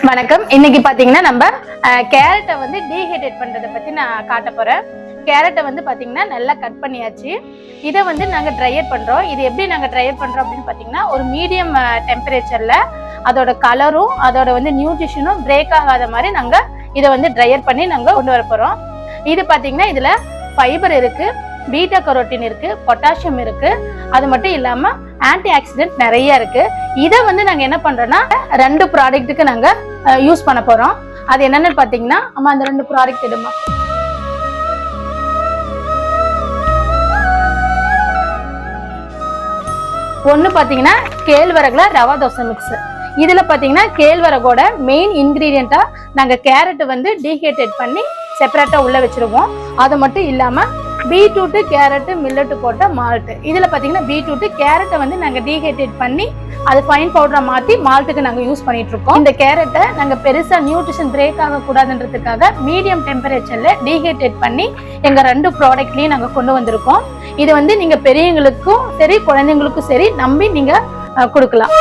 வணக்கம். இன்னைக்கு பாத்தீங்கன்னா நம்ம கேரட்டை வந்து டீஹைட்ரேட் பண்றதை பத்தி நான் காட்ட போறேன். கேரட்டை வந்து பாத்தீங்கன்னா நல்லா கட் பண்ணியாச்சு. இதை வந்து நாங்க ட்ரையர் பண்றோம். இது எப்படி நாங்க ட்ரையர் பண்றோம் அப்படின்னு பாத்தீங்கன்னா, ஒரு மீடியம் டெம்பரேச்சர்ல அதோட கலரும் அதோட வந்து நியூட்ரிஷனும் பிரேக் ஆகாத மாதிரி நாங்க இதை வந்து ட்ரையர் பண்ணி நாங்க கொண்டு வர போறோம். இது பாத்தீங்கன்னா இதுல ஃபைபர் இருக்கு, பீட்டா கரோட்டின் இருக்கு, பொட்டாசியம் இருக்கு. அது மட்டும் இல்லாம ஆன்டி ஆக்சிடென்ட் நிறைய இருக்கு. இதை வந்து நாங்க என்ன பண்றோம்னா 2 ப்ராடக்ட்டுக்கு நாங்க யூஸ் பண்ண போறோம். அது என்னன்னு பாத்தீங்கன்னா, அம்மா அந்த 2 ப்ராடக்ட் எடுமா. ஒண்ணு பாத்தீங்கன்னா கேழ்வரகுல ரவா தோசை மிக்ஸ். இதுல பாத்தீங்கன்னா கேழ்வரகோட மெயின் இன்கிரீடியண்டா நாங்க கேரட் வந்து டீஹைட்ரேட் பண்ணி செப்பரேட்டா உள்ள வச்சிருவோம். அது மட்டும் இல்லாம பீட்ரூட், கேரட், மில்லட் போட்ட மால்ட். இதுல பாத்தீங்கன்னா பீட்ரூட், கேரட்டை வந்து நாங்க டீஹைட்ரேட் பண்ணி அது ஃபைன் பவுடரா மாத்தி மால்ட்டுக்கு நாங்க யூஸ் பண்ணிட்டு இருக்கோம். இந்த கேரட்டை நாங்க பெருசா நியூட்ரிஷன் பிரேக் ஆக கூடாதுன்றதுக்காக மீடியம் டெம்பரேச்சர்ல டீஹைட்ரேட் பண்ணி எங்க 2 ப்ராடக்ட்லயும் நாங்க கொண்டு வந்திருக்கோம். இது வந்து நீங்க பெரியவங்களுக்கும் சரி குழந்தைங்களுக்கும் சரி நம்பி நீங்க கொடுக்கலாம்.